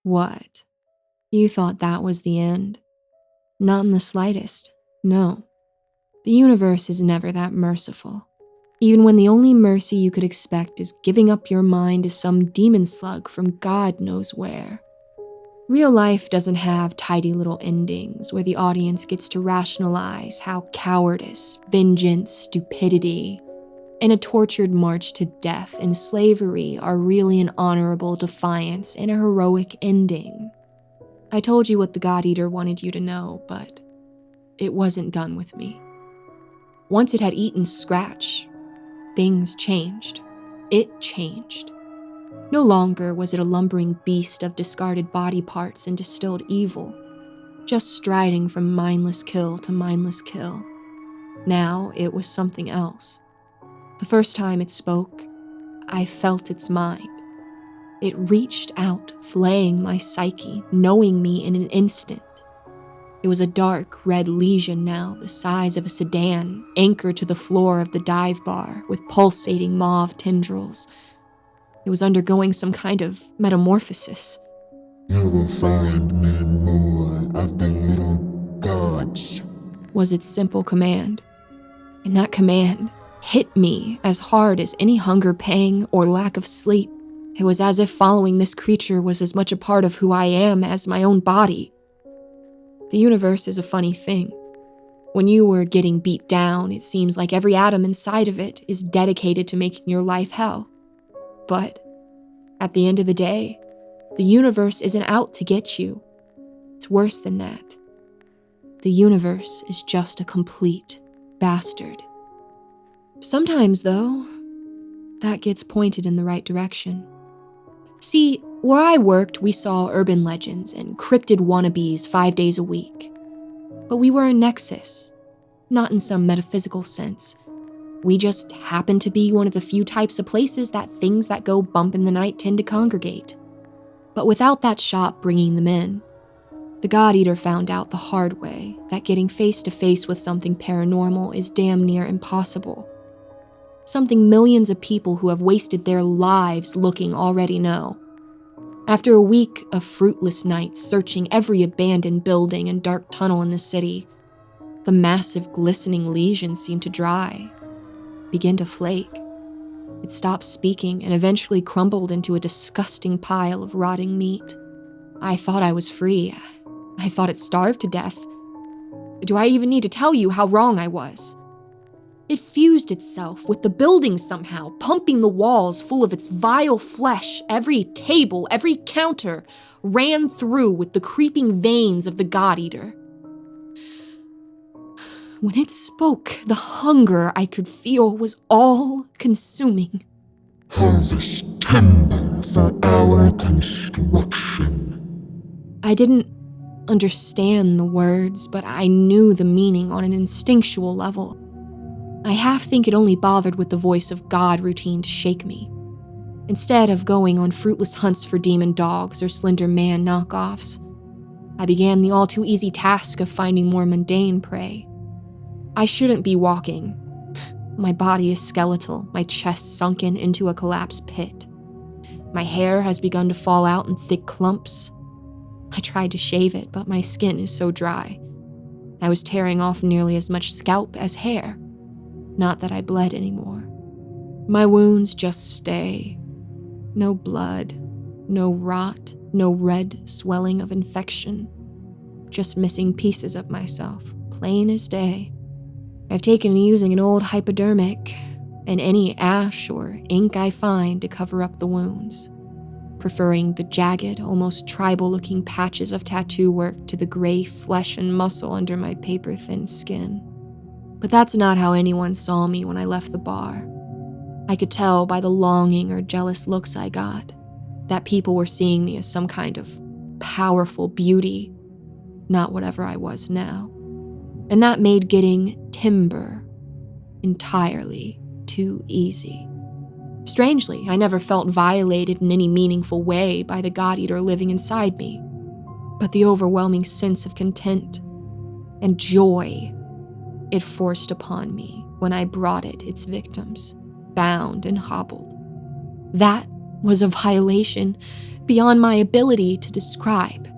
What? You thought that was the end? Not in the slightest, no. The universe is never that merciful, even when the only mercy you could expect is giving up your mind to some demon slug from God knows where. Real life doesn't have tidy little endings where the audience gets to rationalize how cowardice, vengeance, stupidity, and a tortured march to death and slavery are really an honorable defiance and a heroic ending. I told you what the God Eater wanted you to know, but it wasn't done with me. Once it had eaten Scratch, things changed. It changed. No longer was it a lumbering beast of discarded body parts and distilled evil, just striding from mindless kill to mindless kill. Now it was something else. The first time it spoke, I felt its mind. It reached out, flaying my psyche, knowing me in an instant. It was a dark, red lesion now, the size of a sedan, anchored to the floor of the dive bar with pulsating mauve tendrils. It was undergoing some kind of metamorphosis. You will find me more of the little gods, was its simple command. And that command hit me as hard as any hunger pang or lack of sleep. It was as if following this creature was as much a part of who I am as my own body. The universe is a funny thing. When you were getting beat down, it seems like every atom inside of it is dedicated to making your life hell. But at the end of the day, the universe isn't out to get you. It's worse than that. The universe is just a complete bastard. Sometimes, though, that gets pointed in the right direction. See, where I worked, we saw urban legends and cryptid wannabes 5 days a week. But we were a nexus, not in some metaphysical sense. We just happened to be one of the few types of places that things that go bump in the night tend to congregate. But without that shop bringing them in, the God Eater found out the hard way that getting face to face with something paranormal is damn near impossible. Something millions of people who have wasted their lives looking already know. After a week of fruitless nights searching every abandoned building and dark tunnel in the city, the massive glistening lesion seemed to dry, begin to flake. It stopped speaking and eventually crumbled into a disgusting pile of rotting meat. I thought I was free. I thought it starved to death. Do I even need to tell you how wrong I was? It fused itself with the building somehow, pumping the walls full of its vile flesh. Every table, every counter ran through with the creeping veins of the God Eater. When it spoke, the hunger I could feel was all-consuming. harvest timber for our construction. I didn't understand the words, but I knew the meaning on an instinctual level. I half think it only bothered with the voice of God routine to shake me. Instead of going on fruitless hunts for demon dogs or Slender Man knockoffs, I began the all-too-easy task of finding more mundane prey. I shouldn't be walking. My body is skeletal, my chest sunken into a collapsed pit. My hair has begun to fall out in thick clumps. I tried to shave it, but my skin is so dry. I was tearing off nearly as much scalp as hair. Not that I bled anymore. My wounds just stay. No blood, no rot, no red swelling of infection. Just missing pieces of myself, plain as day. I've taken to using an old hypodermic and any ash or ink I find to cover up the wounds, preferring the jagged, almost tribal-looking patches of tattoo work to the gray flesh and muscle under my paper-thin skin. But that's not how anyone saw me when I left the bar. I could tell by the longing or jealous looks I got that people were seeing me as some kind of powerful beauty, not whatever I was now. And that made getting timber entirely too easy. Strangely, I never felt violated in any meaningful way by the God Eater living inside me, but the overwhelming sense of content and joy it forced upon me when I brought it its victims, bound and hobbled. That was a violation beyond my ability to describe.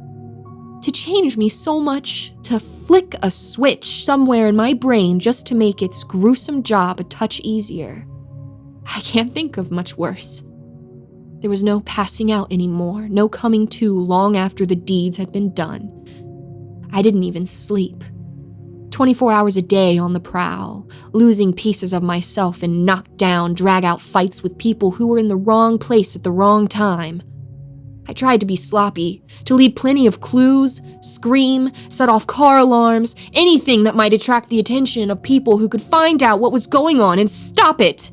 To change me so much, to flick a switch somewhere in my brain just to make its gruesome job a touch easier. I can't think of much worse. There was no passing out anymore, no coming to long after the deeds had been done. I didn't even sleep. 24 hours a day on the prowl, losing pieces of myself in knockdown, drag-out fights with people who were in the wrong place at the wrong time. I tried to be sloppy, to leave plenty of clues, scream, set off car alarms, anything that might attract the attention of people who could find out what was going on and stop it.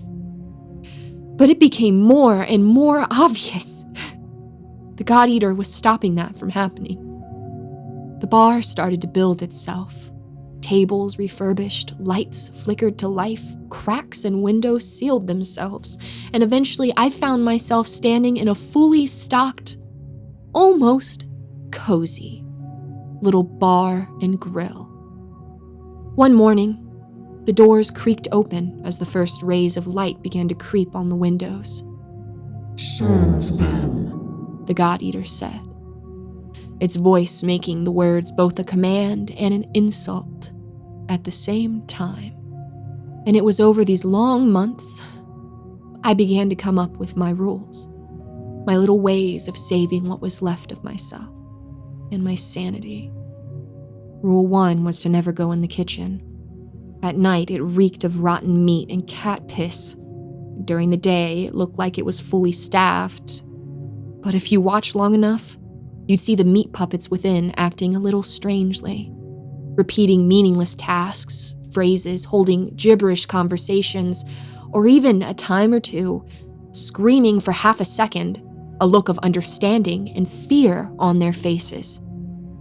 But it became more and more obvious. The God Eater was stopping that from happening. The bar started to build itself. Tables refurbished, lights flickered to life, cracks and windows sealed themselves, and eventually I found myself standing in a fully stocked, almost cozy, little bar and grill. One morning, the doors creaked open as the first rays of light began to creep on the windows. Serve them, the God Eater said, its voice making the words both a command and an insult at the same time. And it was over these long months I began to come up with my rules, my little ways of saving what was left of myself and my sanity. Rule 1 was to never go in the kitchen. At night, it reeked of rotten meat and cat piss. During the day, it looked like it was fully staffed. But if you watched long enough, you'd see the meat puppets within acting a little strangely, repeating meaningless tasks, phrases, holding gibberish conversations, or even a time or two, screaming for half a second, a look of understanding and fear on their faces,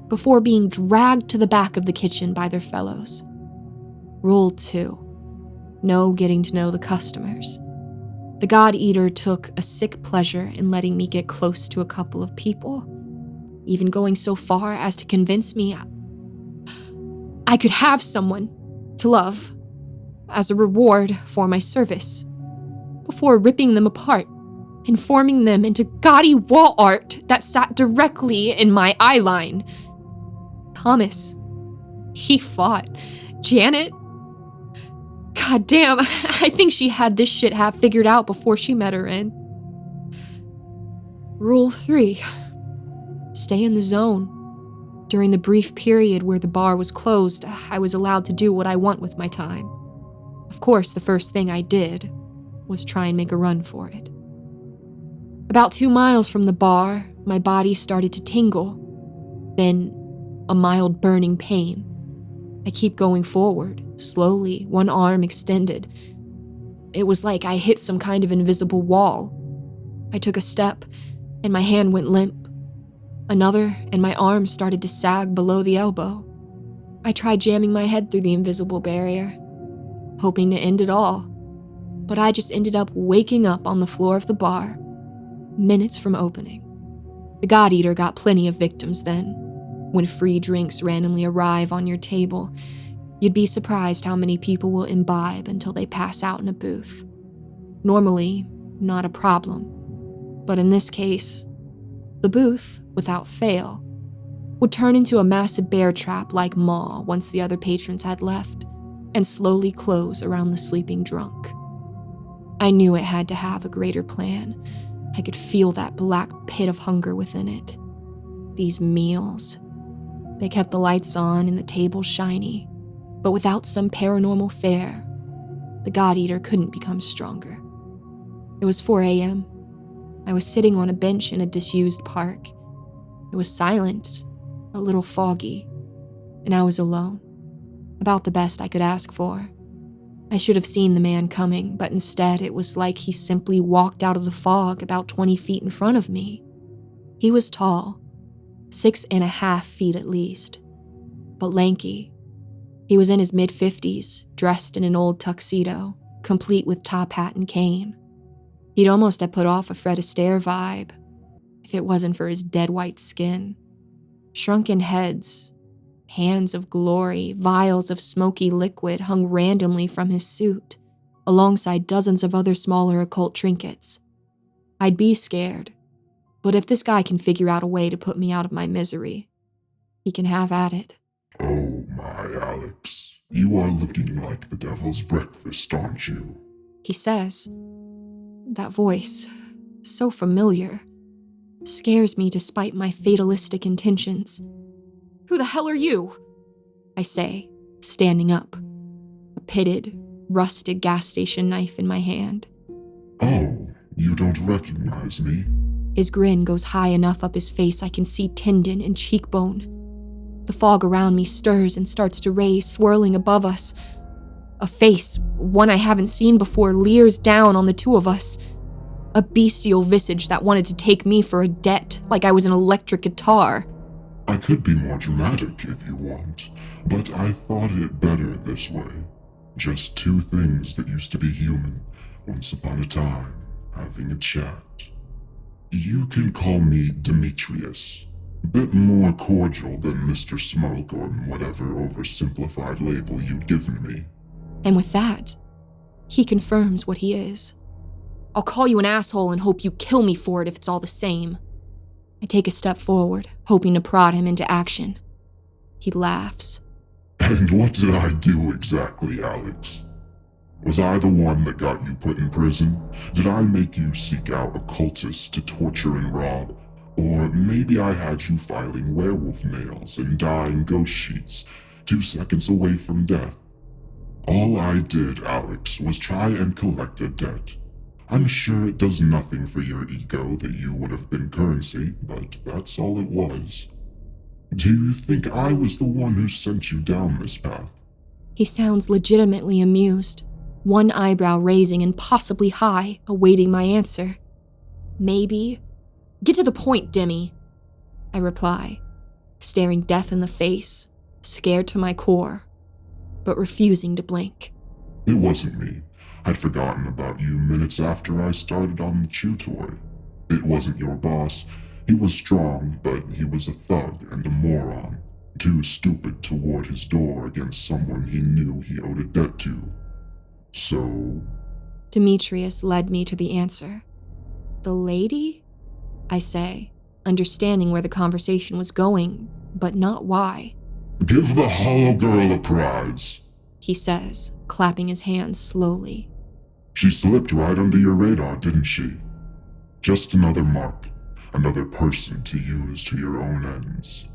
before being dragged to the back of the kitchen by their fellows. Rule 2. No getting to know the customers. The God Eater took a sick pleasure in letting me get close to a couple of people, even going so far as to convince me I could have someone to love as a reward for my service, before ripping them apart and forming them into gaudy wall art that sat directly in my eye line. Thomas, he fought. Janet, god damn, I think she had this shit half figured out before she met her end. Rule 3. Stay in the zone. During the brief period where the bar was closed, I was allowed to do what I want with my time. Of course, the first thing I did was try and make a run for it. About 2 miles from the bar, my body started to tingle, then a mild burning pain. I keep going forward, slowly, one arm extended. It was like I hit some kind of invisible wall. I took a step, and my hand went limp. Another, and my arm started to sag below the elbow. I tried jamming my head through the invisible barrier, hoping to end it all, but I just ended up waking up on the floor of the bar, minutes from opening. The God Eater got plenty of victims then. When free drinks randomly arrive on your table, you'd be surprised how many people will imbibe until they pass out in a booth. Normally, not a problem, but in this case, the booth, without fail, would turn into a massive bear trap-like maw once the other patrons had left, and slowly close around the sleeping drunk. I knew it had to have a greater plan. I could feel that black pit of hunger within it. These meals. They kept the lights on and the table shiny, but without some paranormal fare, the God Eater couldn't become stronger. It was 4 a.m. I was sitting on a bench in a disused park. It was silent, a little foggy, and I was alone. About the best I could ask for. I should have seen the man coming, but instead it was like he simply walked out of the fog about 20 feet in front of me. He was tall, 6.5 feet at least, but lanky. He was in his mid-50s, dressed in an old tuxedo, complete with top hat and cane. He'd almost have put off a Fred Astaire vibe, if it wasn't for his dead white skin. Shrunken heads, hands of glory, vials of smoky liquid hung randomly from his suit, alongside dozens of other smaller occult trinkets. I'd be scared, but if this guy can figure out a way to put me out of my misery, he can have at it. Oh my, Alex. You are looking like the devil's breakfast, aren't you? He says. That voice, so familiar, scares me despite my fatalistic intentions. Who the hell are you? I say, standing up, a pitted, rusted gas station knife in my hand. Oh, you don't recognize me? His grin goes high enough up his face I can see tendon and cheekbone. The fog around me stirs and starts to raise, swirling above us. A face, one I haven't seen before, leers down on the two of us. A bestial visage that wanted to take me for a debt, like I was an electric guitar. I could be more dramatic if you want, but I thought it better this way. Just two things that used to be human, once upon a time, having a chat. You can call me Demetrius. Bit more cordial than Mr. Smoke or whatever oversimplified label you'd given me. And with that, he confirms what he is. I'll call you an asshole and hope you kill me for it if it's all the same. I take a step forward, hoping to prod him into action. He laughs. And what did I do exactly, Alex? Was I the one that got you put in prison? Did I make you seek out occultists to torture and rob? Or maybe I had you filing werewolf nails and dyeing ghost sheets, 2 seconds away from death. All I did, Alex, was try and collect a debt. I'm sure it does nothing for your ego that you would have been currency, but that's all it was. Do you think I was the one who sent you down this path? He sounds legitimately amused, one eyebrow raising and possibly high, awaiting my answer. Maybe. Get to the point, Demi, I reply, staring death in the face, scared to my core, but refusing to blink. It wasn't me. I'd forgotten about you minutes after I started on the chew toy. It wasn't your boss. He was strong, but he was a thug and a moron. Too stupid to ward his door against someone he knew he owed a debt to. So? Demetrius led me to the answer. The lady? I say, understanding where the conversation was going, but not why. Give the hollow girl a prize, he says, clapping his hands slowly. She slipped right under your radar, didn't she? Just another mark, another person to use to your own ends.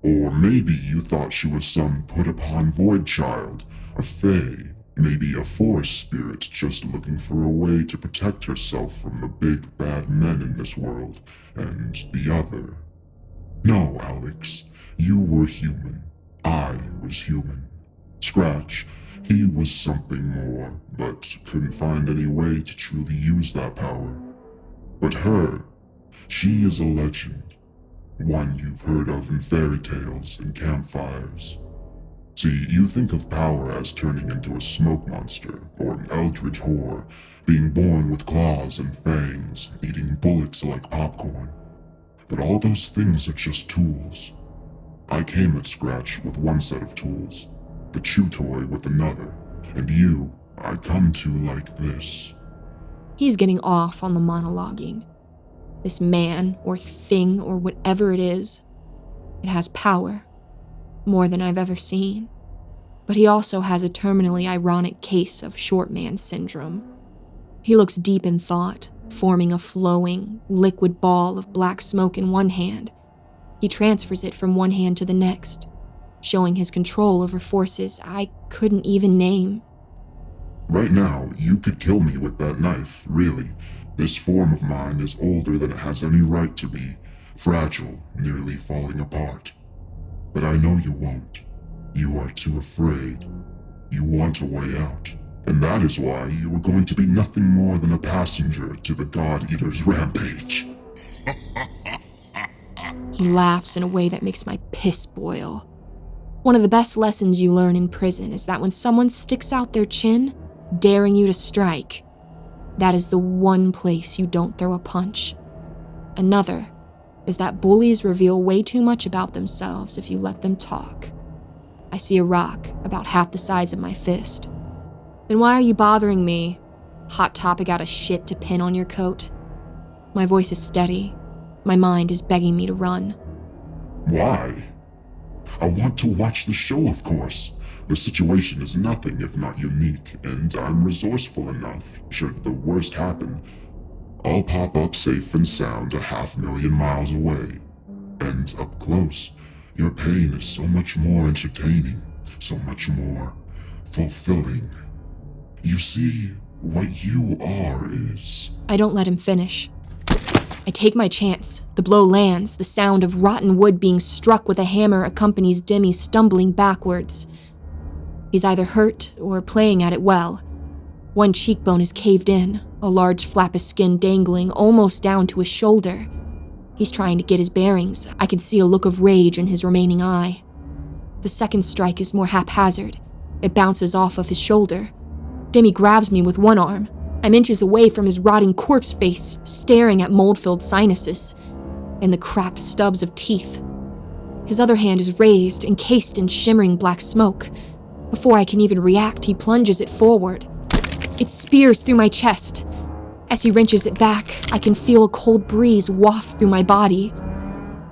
Or maybe you thought she was some put-upon void child, a fae, maybe a forest spirit just looking for a way to protect herself from the big bad men in this world, and the other. No, Alex, you were human. I was human. Scratch, he was something more, but couldn't find any way to truly use that power. But her, she is a legend. One you've heard of in fairy tales and campfires. See, you think of power as turning into a smoke monster, or an eldritch whore, being born with claws and fangs, eating bullets like popcorn. But all those things are just tools. I came at Scratch with one set of tools, the chew toy with another, and you, I come to like this. He's getting off on the monologuing. This man, or thing, or whatever it is, it has power. More than I've ever seen. But he also has a terminally ironic case of short man syndrome. He looks deep in thought, forming a flowing, liquid ball of black smoke in one hand. He transfers it from one hand to the next, showing his control over forces I couldn't even name. Right now, you could kill me with that knife, really. This form of mine is older than it has any right to be, fragile, nearly falling apart. But I know you won't. You are too afraid. You want a way out. And that is why you are going to be nothing more than a passenger to the God Eater's rampage. He laughs in a way that makes my piss boil. One of the best lessons you learn in prison is that when someone sticks out their chin, daring you to strike, that is the one place you don't throw a punch. Another is that bullies reveal way too much about themselves if you let them talk. I see a rock about half the size of my fist. Then why are you bothering me? Hot Topic out of shit to pin on your coat. My voice is steady. My mind is begging me to run. Why? I want to watch the show, of course. The situation is nothing if not unique, and I'm resourceful enough, should the worst happen. I'll pop up safe and sound 500,000 miles away. And up close, your pain is so much more entertaining, so much more fulfilling. You see, what you are is... I don't let him finish. I take my chance. The blow lands. The sound of rotten wood being struck with a hammer accompanies Demi stumbling backwards. He's either hurt or playing at it well. One cheekbone is caved in, a large flap of skin dangling almost down to his shoulder. He's trying to get his bearings. I can see a look of rage in his remaining eye. The second strike is more haphazard. It bounces off of his shoulder. Demi grabs me with one arm. I'm inches away from his rotting corpse face, staring at mold-filled sinuses and the cracked stubs of teeth. His other hand is raised, encased in shimmering black smoke. Before I can even react, he plunges it forward. It spears through my chest. As he wrenches it back, I can feel a cold breeze waft through my body.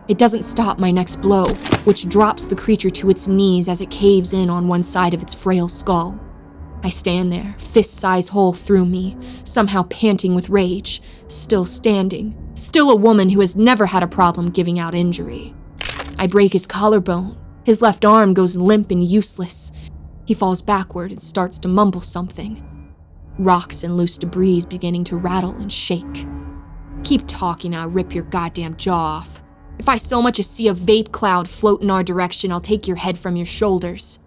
It doesn't stop my next blow, which drops the creature to its knees as it caves in on one side of its frail skull. I stand there, fist-size hole through me, somehow panting with rage, still standing, still a woman who has never had a problem giving out injury. I break his collarbone. His left arm goes limp and useless. He falls backward and starts to mumble something. Rocks and loose debris beginning to rattle and shake. Keep talking, I'll rip your goddamn jaw off. If I so much as see a vape cloud float in our direction, I'll take your head from your shoulders.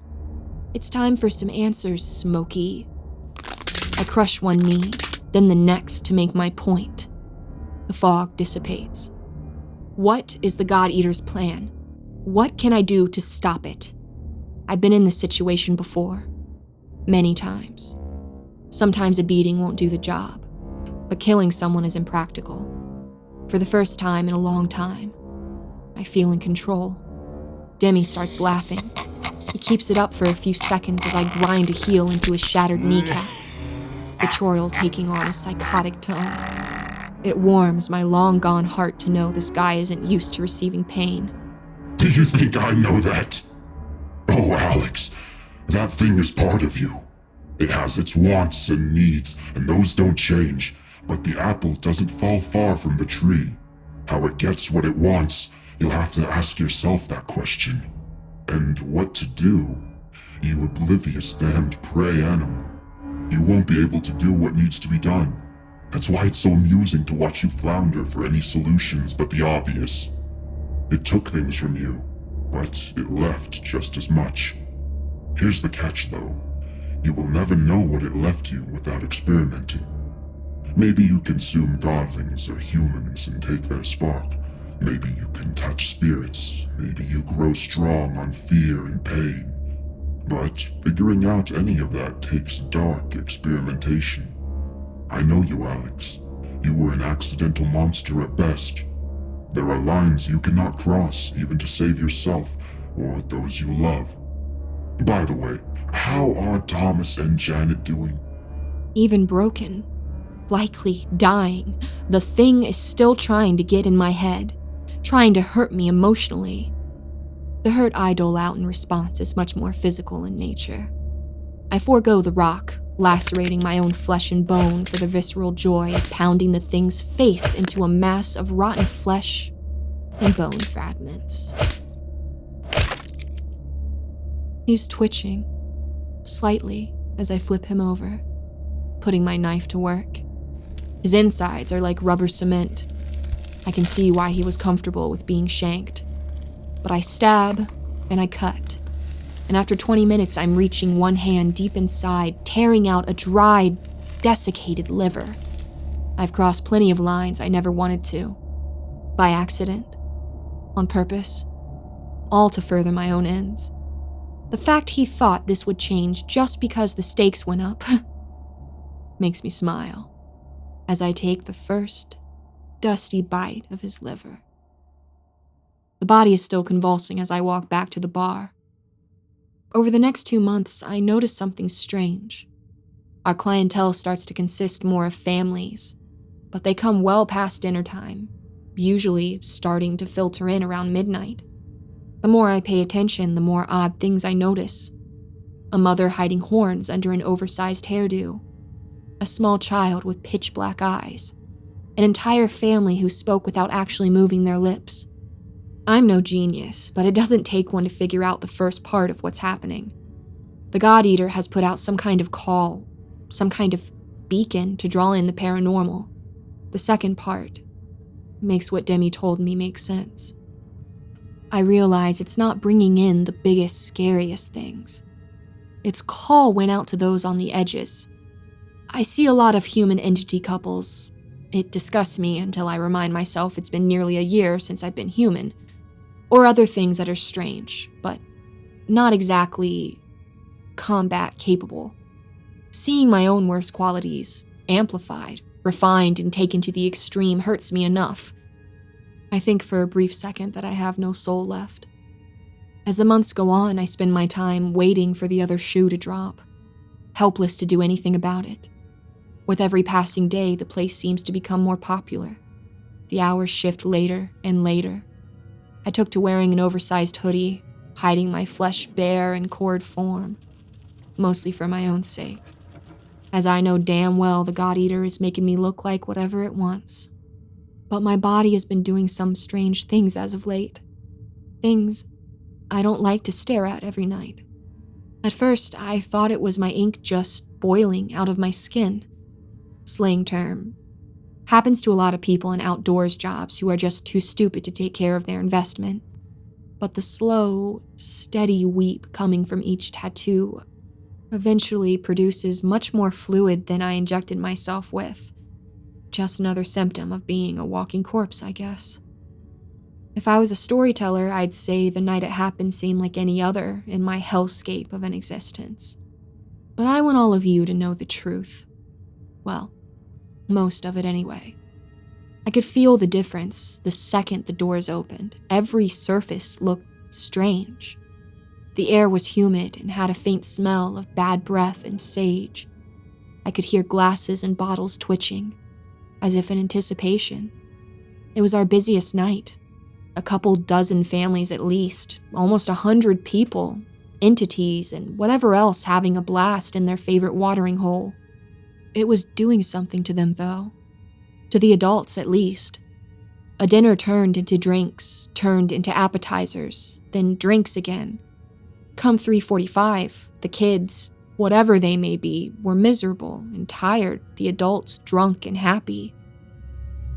It's time for some answers, Smokey. I crush one knee, then the next to make my point. The fog dissipates. What is the God Eater's plan? What can I do to stop it? I've been in this situation before. Many times. Sometimes a beating won't do the job, but killing someone is impractical. For the first time in a long time, I feel in control. Demi starts laughing. He keeps it up for a few seconds as I grind a heel into his shattered kneecap, the chortle taking on a psychotic tone. It warms my long-gone heart to know this guy isn't used to receiving pain. Do you think I know that? Oh, Alex, that thing is part of you. It has its wants and needs, and those don't change, but the apple doesn't fall far from the tree. How it gets what it wants, you'll have to ask yourself that question. And what to do, you oblivious damned prey animal. You won't be able to do what needs to be done. That's why it's so amusing to watch you flounder for any solutions but the obvious. It took things from you, but it left just as much. Here's the catch though. You will never know what it left you without experimenting. Maybe you consume godlings or humans and take their spark. Maybe you can touch spirits. Maybe you grow strong on fear and pain. But figuring out any of that takes dark experimentation. I know you, Alex. You were an accidental monster at best. There are lines you cannot cross even to save yourself or those you love. By the way, how are Thomas and Janet doing? Even broken. Likely dying. The thing is still trying to get in my head. Trying to hurt me emotionally. The hurt I dole out in response is much more physical in nature. I forego the rock, lacerating my own flesh and bone for the visceral joy of pounding the thing's face into a mass of rotten flesh and bone fragments. He's twitching, slightly, as I flip him over, putting my knife to work. His insides are like rubber cement. I can see why he was comfortable with being shanked. But I stab, and I cut. And after 20 minutes, I'm reaching one hand deep inside, tearing out a dried, desiccated liver. I've crossed plenty of lines I never wanted to. By accident. On purpose. All to further my own ends. The fact he thought this would change just because the stakes went up makes me smile as I take the first dusty bite of his liver. The body is still convulsing as I walk back to the bar. Over the next 2 months, I notice something strange. Our clientele starts to consist more of families, but they come well past dinner time, usually starting to filter in around midnight. The more I pay attention, the more odd things I notice. A mother hiding horns under an oversized hairdo, a small child with pitch black eyes, an entire family who spoke without actually moving their lips. I'm no genius, but it doesn't take one to figure out the first part of what's happening. The God Eater has put out some kind of call, some kind of beacon to draw in the paranormal. The second part makes what Demi told me make sense. I realize it's not bringing in the biggest, scariest things. Its call went out to those on the edges. I see a lot of human entity couples. It disgusts me until I remind myself it's been nearly a year since I've been human, or other things that are strange, but not exactly combat capable. Seeing my own worst qualities, amplified, refined, and taken to the extreme hurts me enough. I think for a brief second that I have no soul left. As the months go on, I spend my time waiting for the other shoe to drop, helpless to do anything about it. With every passing day, the place seems to become more popular. The hours shift later and later. I took to wearing an oversized hoodie, hiding my flesh bare in cord form, mostly for my own sake, as I know damn well the God Eater is making me look like whatever it wants. But my body has been doing some strange things as of late. Things I don't like to stare at every night. At first, I thought it was my ink just boiling out of my skin. Slang term. Happens to a lot of people in outdoors jobs who are just too stupid to take care of their investment. But the slow, steady weep coming from each tattoo eventually produces much more fluid than I injected myself with. Just another symptom of being a walking corpse, I guess. If I was a storyteller, I'd say the night it happened seemed like any other in my hellscape of an existence. But I want all of you to know the truth. Well, most of it anyway. I could feel the difference the second the doors opened. Every surface looked strange. The air was humid and had a faint smell of bad breath and sage. I could hear glasses and bottles twitching, as if in anticipation. It was our busiest night. A couple dozen families at least, almost 100 people, entities, and whatever else having a blast in their favorite watering hole. It was doing something to them, though. To the adults, at least. A dinner turned into drinks, turned into appetizers, then drinks again. Come 3:45, the kids, whatever they may be, were miserable and tired, the adults drunk and happy.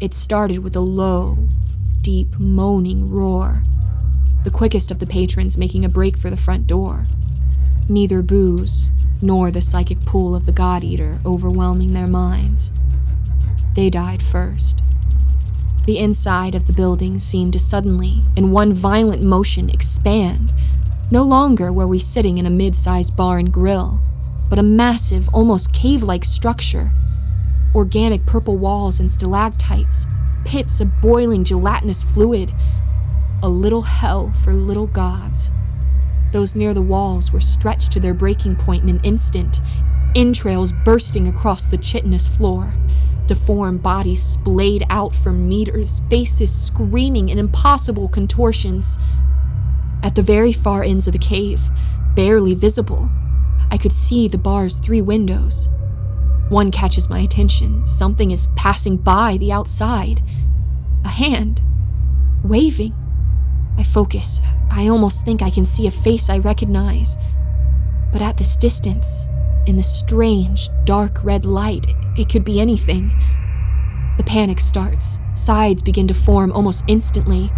It started with a low, deep, moaning roar, the quickest of the patrons making a break for the front door. Neither booze nor the psychic pool of the God Eater overwhelming their minds. They died first. The inside of the building seemed to suddenly, in one violent motion, expand. No longer were we sitting in a mid-sized bar and grill, but a massive, almost cave-like structure. Organic purple walls and stalactites, pits of boiling gelatinous fluid. A little hell for little gods. Those near the walls were stretched to their breaking point in an instant, entrails bursting across the chitinous floor, deformed bodies splayed out for meters, faces screaming in impossible contortions. At the very far ends of the cave, barely visible, I could see the bar's 3 windows. One catches my attention. Something is passing by the outside. A hand, waving. I focus. I almost think I can see a face I recognize. But at this distance, in the strange, dark red light, it could be anything. The panic starts. Sides begin to form almost instantly.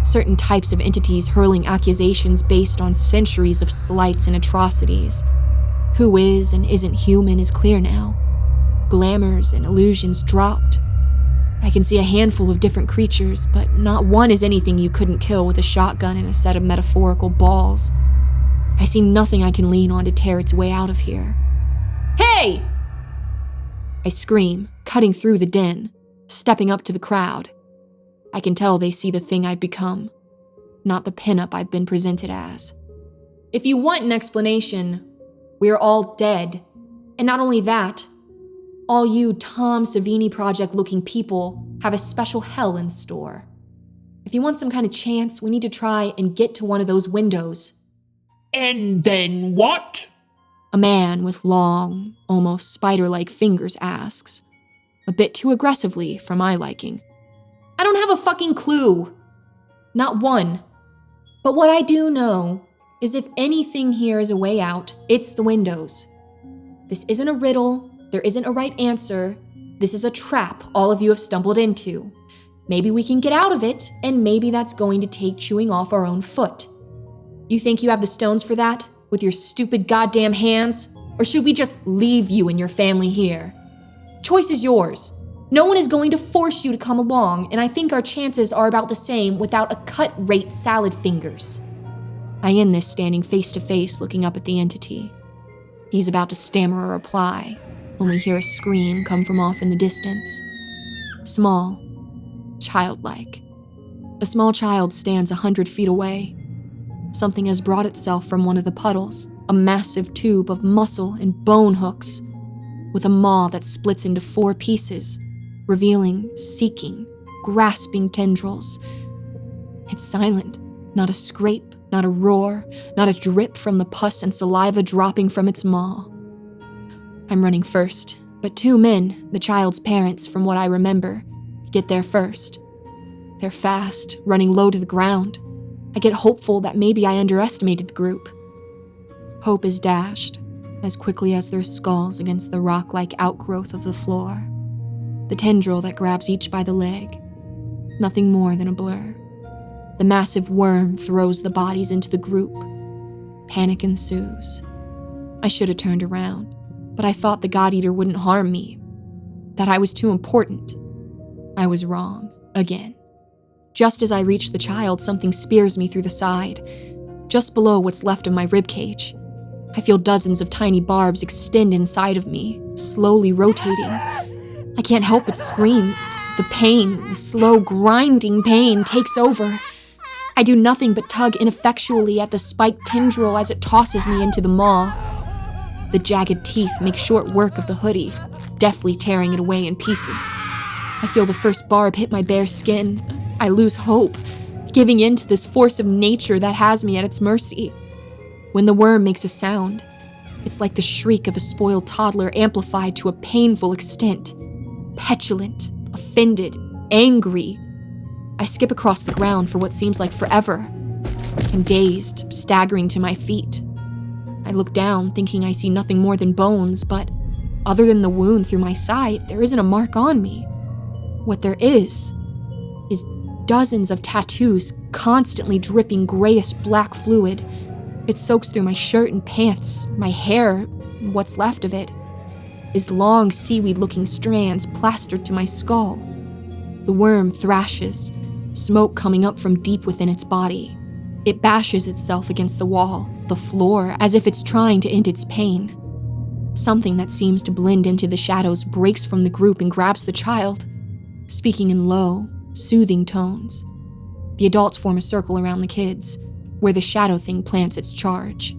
Certain types of entities hurling accusations based on centuries of slights and atrocities. Who is and isn't human is clear now. Glamours and illusions dropped. I can see a handful of different creatures, but not one is anything you couldn't kill with a shotgun and a set of metaphorical balls. I see nothing I can lean on to tear its way out of here. Hey! I scream, cutting through the din, stepping up to the crowd. I can tell they see the thing I've become, not the pinup I've been presented as. If you want an explanation, we are all dead. And not only that, All you Tom Savini Project-looking people have a special hell in store. If you want some kind of chance, we need to try and get to one of those windows. And then what? A man with long, almost spider-like fingers asks, a bit too aggressively for my liking. I don't have a fucking clue. Not one. But what I do know is if anything here is a way out, it's the windows. This isn't a riddle, there isn't a right answer. This is a trap all of you have stumbled into. Maybe we can get out of it, and maybe that's going to take chewing off our own foot. You think you have the stones for that, with your stupid goddamn hands? Or should we just leave you and your family here? Choice is yours. No one is going to force you to come along, and I think our chances are about the same without a cut-rate salad fingers. I end this standing face to face looking up at the entity. He's about to stammer a reply when we hear a scream come from off in the distance. Small, childlike. A small child stands 100 feet away. Something has brought itself from one of the puddles, a massive tube of muscle and bone hooks, with a maw that splits into 4 pieces, revealing, seeking, grasping tendrils. It's silent, not a scrape, not a roar, not a drip from the pus and saliva dropping from its maw. I'm running first, but 2 men, the child's parents from what I remember, get there first. They're fast, running low to the ground. I get hopeful that maybe I underestimated the group. Hope is dashed as quickly as their skulls against the rock-like outgrowth of the floor. The tendril that grabs each by the leg. Nothing more than a blur. The massive worm throws the bodies into the group. Panic ensues. I should have turned around, but I thought the God Eater wouldn't harm me. That I was too important. I was wrong, again. Just as I reach the child, something spears me through the side, just below what's left of my ribcage. I feel dozens of tiny barbs extend inside of me, slowly rotating. I can't help but scream. The pain, the slow, grinding pain, takes over. I do nothing but tug ineffectually at the spiked tendril as it tosses me into the maw. The jagged teeth make short work of the hoodie, deftly tearing it away in pieces. I feel the first barb hit my bare skin. I lose hope, giving in to this force of nature that has me at its mercy. When the worm makes a sound, it's like the shriek of a spoiled toddler amplified to a painful extent. Petulant, offended, angry. I skip across the ground for what seems like forever. I'm dazed, staggering to my feet. I look down, thinking I see nothing more than bones, but other than the wound through my side, there isn't a mark on me. What there is dozens of tattoos constantly dripping grayish-black fluid. It soaks through my shirt and pants, my hair, what's left of it, is long seaweed-looking strands plastered to my skull. The worm thrashes, smoke coming up from deep within its body. It bashes itself against the wall, the floor, as if it's trying to end its pain. Something that seems to blend into the shadows breaks from the group and grabs the child, speaking in low, soothing tones. The adults form a circle around the kids, where the shadow thing plants its charge.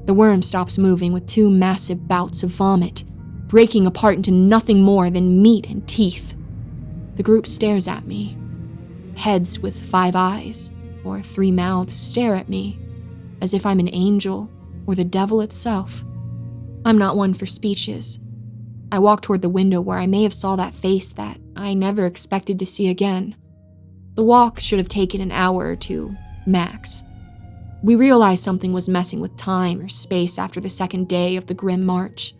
The worm stops moving with 2 massive bouts of vomit, breaking apart into nothing more than meat and teeth. The group stares at me. Heads with 5 eyes, or 3 mouths, stare at me, as if I'm an angel or the devil itself. I'm not one for speeches. I walk toward the window where I may have saw that face that I never expected to see again. The walk should have taken an hour or 2, max. We realized something was messing with time or space after the 2nd day of the grim march.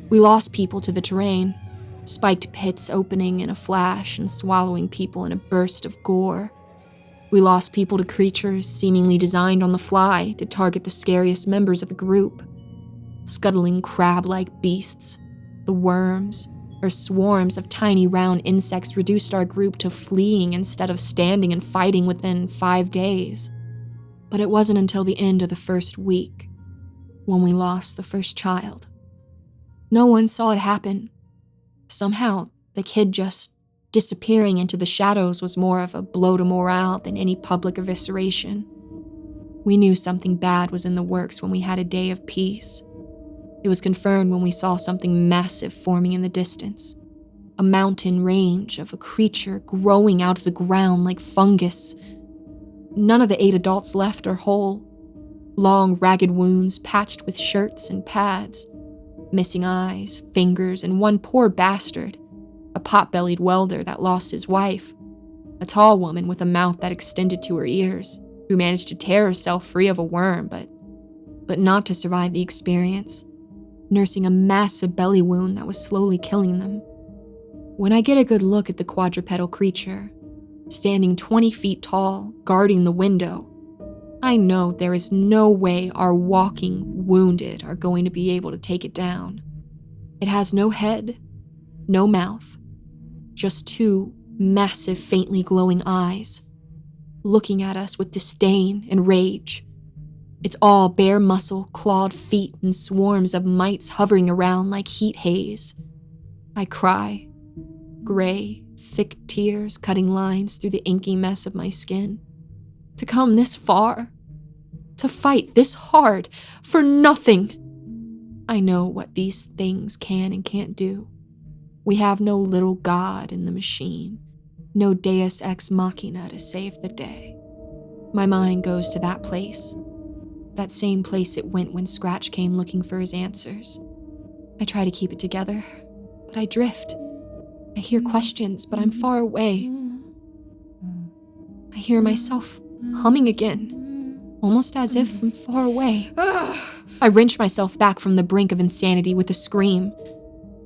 We lost people to the terrain, spiked pits opening in a flash and swallowing people in a burst of gore. We lost people to creatures seemingly designed on the fly to target the scariest members of the group. Scuttling crab-like beasts, the worms, or swarms of tiny round insects reduced our group to fleeing instead of standing and fighting within 5 days. But it wasn't until the end of the first week when we lost the first child. No one saw it happen. Somehow, the kid just disappearing into the shadows was more of a blow to morale than any public evisceration. We knew something bad was in the works when we had a day of peace. It was confirmed when we saw something massive forming in the distance. A mountain range of a creature growing out of the ground like fungus. None of the 8 adults left are whole. Long, ragged wounds patched with shirts and pads. Missing eyes, fingers, and one poor bastard, a pot-bellied welder that lost his wife. A tall woman with a mouth that extended to her ears, who managed to tear herself free of a worm, but not to survive the experience, nursing a massive belly wound that was slowly killing them. When I get a good look at the quadrupedal creature, standing 20 feet tall, guarding the window, I know there is no way our walking wounded are going to be able to take it down. It has no head, no mouth, just 2 massive, faintly glowing eyes, looking at us with disdain and rage. It's all bare muscle, clawed feet, and swarms of mites hovering around like heat haze. I cry. Gray, thick tears cutting lines through the inky mess of my skin. To come this far, to fight this hard, for nothing. I know what these things can and can't do. We have no little god in the machine, no deus ex machina to save the day. My mind goes to that place, that same place it went when Scratch came looking for his answers. I try to keep it together, but I drift. I hear questions, but I'm far away. I hear myself humming again, almost as if from far away. I wrench myself back from the brink of insanity with a scream.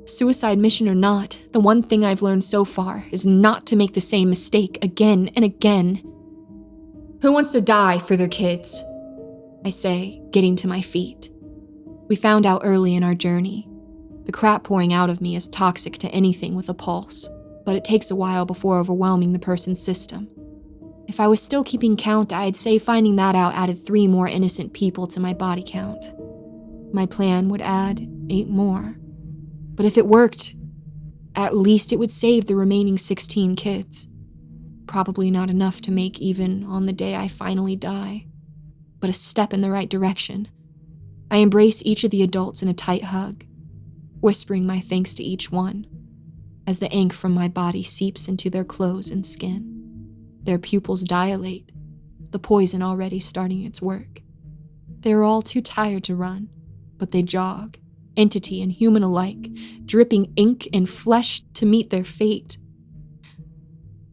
Suicide mission or not, the one thing I've learned so far is not to make the same mistake again and again. Who wants to die for their kids? I say, getting to my feet. We found out early in our journey. The crap pouring out of me is toxic to anything with a pulse, but it takes a while before overwhelming the person's system. If I was still keeping count, I'd say finding that out added 3 more innocent people to my body count. My plan would add 8 more. But if it worked, at least it would save the remaining 16 kids. Probably not enough to make even on the day I finally die, but a step in the right direction. I embrace each of the adults in a tight hug, whispering my thanks to each one, as the ink from my body seeps into their clothes and skin. Their pupils dilate, the poison already starting its work. They are all too tired to run, but they jog, entity and human alike, dripping ink and flesh to meet their fate.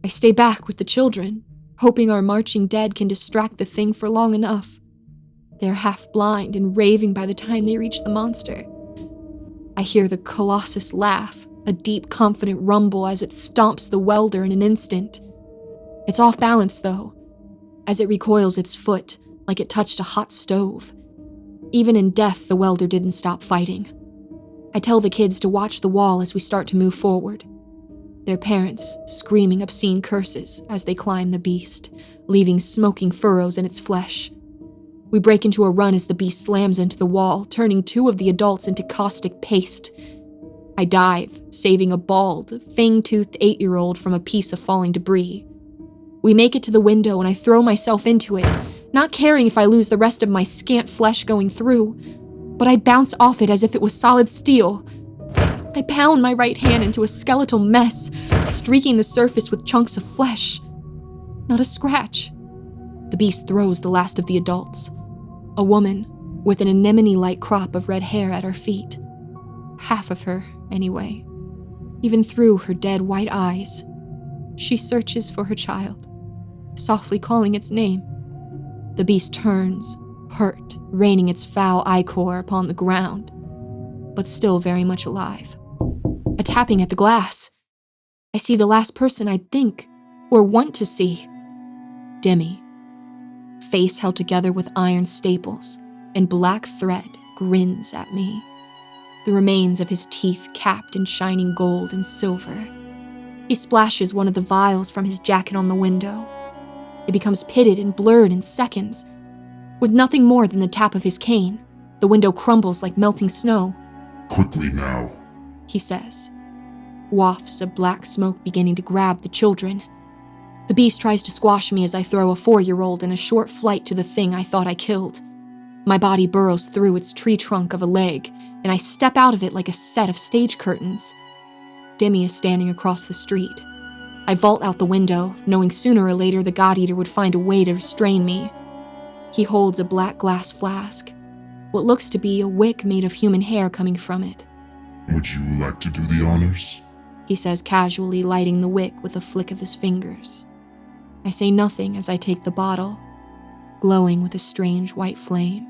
I stay back with the children, hoping our marching dead can distract the thing for long enough. They're half blind and raving by the time they reach the monster. I hear the Colossus laugh, a deep, confident rumble as it stomps the welder in an instant. It's off balance, though, as it recoils its foot like it touched a hot stove. Even in death, the welder didn't stop fighting. I tell the kids to watch the wall as we start to move forward. Their parents screaming obscene curses as they climb the beast, leaving smoking furrows in its flesh. We break into a run as the beast slams into the wall, turning 2 of the adults into caustic paste. I dive, saving a bald, fang-toothed 8-year-old from a piece of falling debris. We make it to the window and I throw myself into it, not caring if I lose the rest of my scant flesh going through, but I bounce off it as if it was solid steel. I pound my right hand into a skeletal mess, streaking the surface with chunks of flesh. Not a scratch. The beast throws the last of the adults. A woman with an anemone-like crop of red hair at her feet. Half of her, anyway. Even through her dead white eyes, she searches for her child, softly calling its name. The beast turns, hurt, raining its foul ichor upon the ground, but still very much alive. A tapping at the glass. I see the last person I'd think or want to see. Demi. Face held together with iron staples and black thread, grins at me. The remains of his teeth capped in shining gold and silver. He splashes one of the vials from his jacket on the window. It becomes pitted and blurred in seconds. With nothing more than the tap of his cane, the window crumbles like melting snow. Quickly now, he says. Wafts of black smoke beginning to grab the children. The beast tries to squash me as I throw a 4-year-old in a short flight to the thing I thought I killed. My body burrows through its tree trunk of a leg, and I step out of it like a set of stage curtains. Demi is standing across the street. I vault out the window, knowing sooner or later the God Eater would find a way to restrain me. He holds a black glass flask, what looks to be a wick made of human hair coming from it. Would you like to do the honors? He says casually, lighting the wick with a flick of his fingers. I say nothing as I take the bottle, glowing with a strange white flame,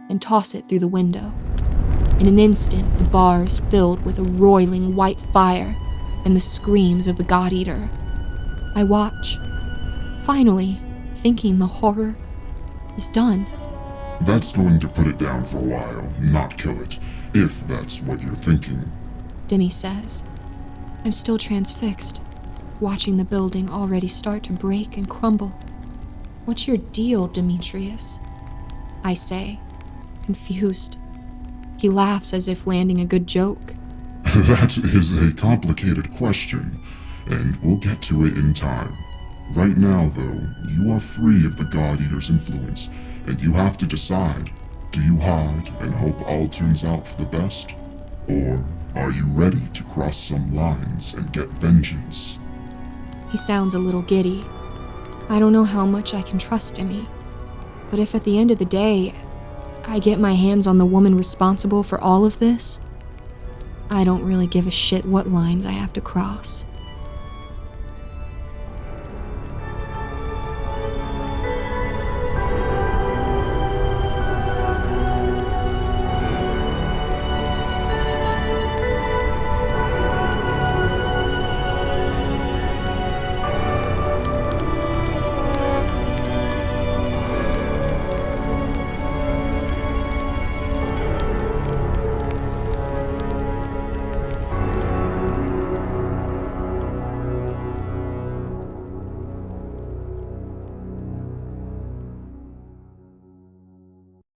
and toss it through the window. In an instant, the bar is filled with a roiling white fire and the screams of the God Eater. I watch, finally, thinking the horror is done. That's going to put it down for a while, not kill it, if that's what you're thinking. Demi says. I'm still transfixed, watching the building already start to break and crumble. What's your deal, Demetrius? I say, confused. He laughs as if landing a good joke. That is a complicated question, and we'll get to it in time. Right now, though, you are free of the God Eater's influence, and you have to decide, do you hide and hope all turns out for the best? Or are you ready to cross some lines and get vengeance? He sounds a little giddy. I don't know how much I can trust Demi, but if at the end of the day, I get my hands on the woman responsible for all of this, I don't really give a shit what lines I have to cross.